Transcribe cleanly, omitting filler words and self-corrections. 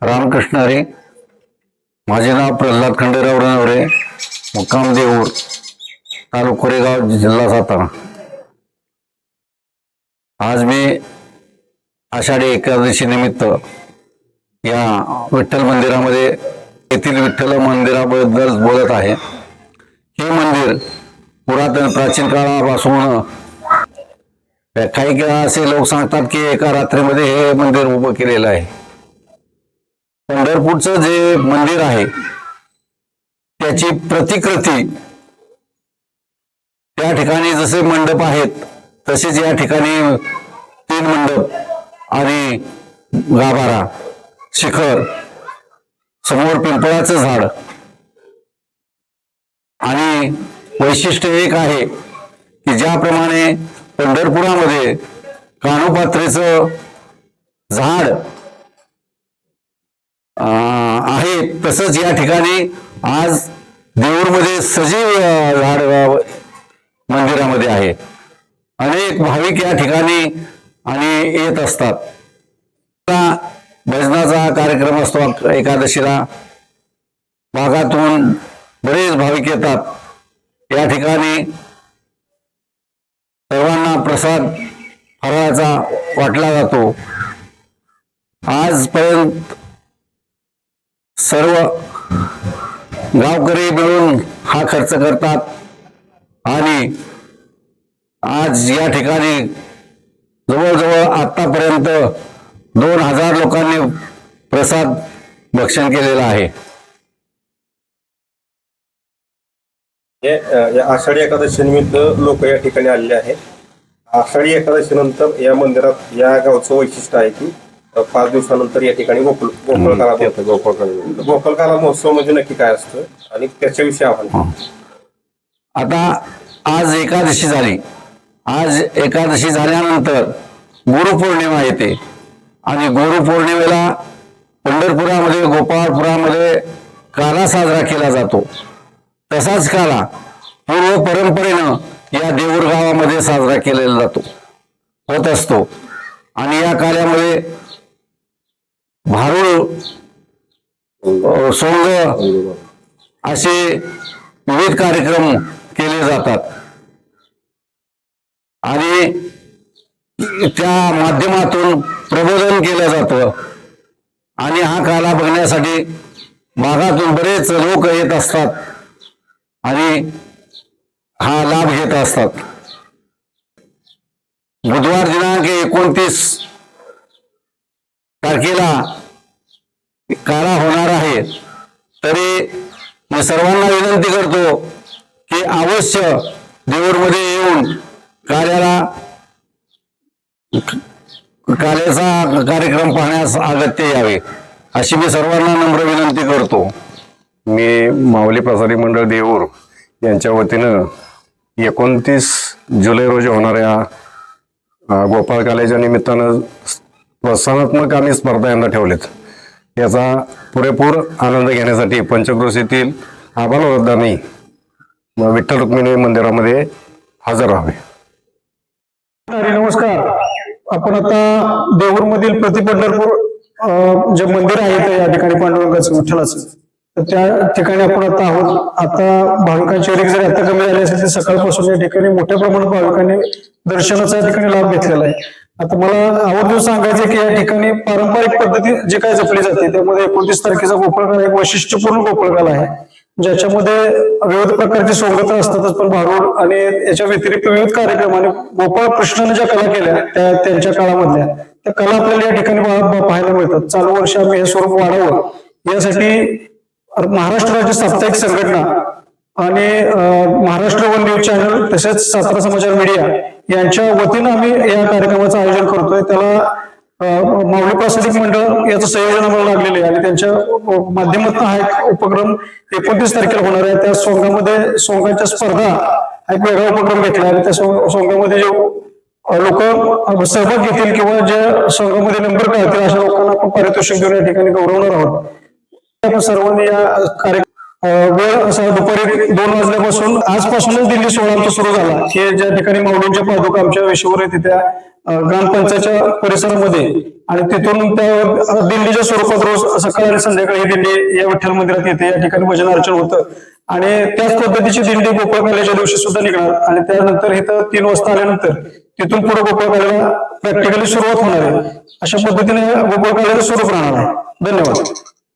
रामकृष्ण हरी. माझे नाव प्रल्हाद खंडेराव रणवरे, मुक्काम देऊर, तालुका कोरेगाव, जिल्हा सातारा. आज मी आषाढी एकादशी निमित्त या विठ्ठल मंदिरामध्ये येथील विठ्ठल मंदिराबद्दल बोलत आहे. हे मंदिर पुरातन प्राचीन काळापासून काही असे लोक सांगतात की एका रात्रीमध्ये हे मंदिर उभं केलेलं आहे. पंढरपूरचं जे मंदिर आहे त्याची प्रतिकृती त्या ठिकाणी जसे मंडप आहेत तसेच या ठिकाणी 3 मंडप आणि गाभारा, शिखर, समोर पिंपळाचं झाड आणि वैशिष्ट्य एक आहे की ज्याप्रमाणे पंढरपुरामध्ये कानोपात्रेचं झाड आहे तसंच या ठिकाणी आज देऊरमध्ये सजीव झाड मंदिरामध्ये आहे. अनेक भाविक या ठिकाणी आणि येत असतात. भजनाचा कार्यक्रम असतो एकादशीला, भागातून बरेच भाविक येतात. या ठिकाणी सर्वांना प्रसाद फराळाचा वाटला जातो. आजपर्यंत सर्व गावकरी मिळून हा खर्च करतात आणि आज या ठिकाणी जवळजवळ आतापर्यंत 2000 लोकांनी प्रसाद भक्षण केलेला आहे. या आषाढी एकादशी निमित्त लोक या ठिकाणी आलेले आहेत. आषाढी एकादशी नंतर या मंदिरात या गावचं वैशिष्ट्य आहे की 5 दिवसानंतर या ठिकाणी गोकुळकाला महोत्सव म्हणजे नक्की काय असतं आणि त्याच्याविषयी आव्हान. आता आज एकादशी झाली. आज एकादशी झाल्यानंतर गुरुपौर्णिमा येते आणि गुरुपौर्णिमेला पंढरपुरामध्ये, गोपाळपुरामध्ये काला साजरा केला जातो. तसाच काला पूर्व परंपरेनं या देऊर गावामध्ये साजरा केलेला होत असतो. आणि या काल्यामध्ये भारूड, सोंग असे विविध कार्यक्रम केले जातात आणि त्या माध्यमातून प्रबोधन केलं जातं. आणि हा काला बघण्यासाठी भागातून बरेच लोक येत असतात आणि हा लाभ घेत असतात. बुधवार दिनांक 29 तारखेला काला होणार आहे. तरी मी सर्वांना विनंती करतो की अवश्य देऊरमध्ये येऊन काल्याचा कार्यक्रम पाहण्यास अगत्य यावे अशी मी सर्वांना नम्र विनंती करतो. मी माऊली प्रसादी मंडळ देऊर यांच्या वतीनं 29 जुलै रोजी होणाऱ्या गोपाळ काल्याच्या निमित्तानं प्रोत्साहनात्मक आम्ही स्पर्धा यांना ठेवलेत. याचा पुरेपूर आनंद घेण्यासाठी पंचक्रोशीतील आबालवृद्धांनी विठ्ठल रुक्मिणी मंदिरामध्ये हजर राहावे. नमस्कार. आपण आता देऊरमधील प्रति पंढरपूर जे मंदिर आहे ते या ठिकाणी पांडुरंगाचं, विठ्ठलाचं, तर त्या ठिकाणी आपण आता आहोत. आता भाविकांची रिक जरी आता कमी झाली असेल तर सकाळपासून या ठिकाणी मोठ्या प्रमाणात भाविकांनी दर्शनाचा या ठिकाणी लाभ घेतलेला आहे. आता मला आवर्जून सांगायचं की या ठिकाणी पारंपरिक पद्धती जे काय जपली जाते त्यामध्ये 29 तारखेचा गोकुळकाला एक वैशिष्ट्यपूर्ण गोकुळकाला आहे, ज्याच्यामध्ये विविध प्रकारची सोंगता असतातच, पण भारूड आणि याच्या व्यतिरिक्त विविध कार्यक्रम आणि गोपाळ कृष्णाने ज्या कला केल्या त्यांच्या काळामधल्या त्या कला आपल्याला या ठिकाणी पाहायला मिळतात. चालू वर्षी आम्ही हे स्वरूप वाढावं यासाठी महाराष्ट्र राज्य साप्ताहिक संघटना आणि महाराष्ट्र वन न्यूज चॅनल तसेच सातारा समाचार मीडिया यांच्या वतीनं आम्ही या कार्यक्रमाचं आयोजन करतोय. त्याला माऊली प्रसादिक मंडळ याचं संयोजन आम्हाला लागलेलं आहे आणि त्यांच्या माध्यमातून हा एक उपक्रम 29 तारखेला होणार आहे. त्या सोंगाच्या स्पर्धा हा एक वेगळा उपक्रम घेतला आणि त्या सोंगामध्ये जे लोक सहभाग घेतील किंवा ज्या संघामध्ये नंबर काढतील अशा लोकांना आपण पारितोषिक देऊन या ठिकाणी गौरवणार आहोत. आपण सर्वांनी या वेळ असा दुपारी 2 वाजल्यापासून आजपासूनच दिंडी सोहळा आमचा सुरू झाला की ज्या ठिकाणी माऊलींच्या पादुका आमच्या वेशीवर आहेत त्या ग्रामपंचायतच्या परिसरामध्ये आणि तिथून त्या दिंडीच्या स्वरूपात रोज सकाळी आणि संध्याकाळी ही दिंडी या विठ्ठल मंदिरात येते. या ठिकाणी भजन अर्चन होतं आणि त्याच पद्धतीची दिंडी गोपाळकाल्याच्या दिवशी सुद्धा निघणार आणि त्यानंतर इथं 3 वाजता आल्यानंतर तिथून पुढे गोपाळकाल्याला प्रॅक्टिकली सुरुवात होणार आहे. अशा पद्धतीने गोपाळकाल्याचं स्वरूप राहणार आहे. धन्यवाद.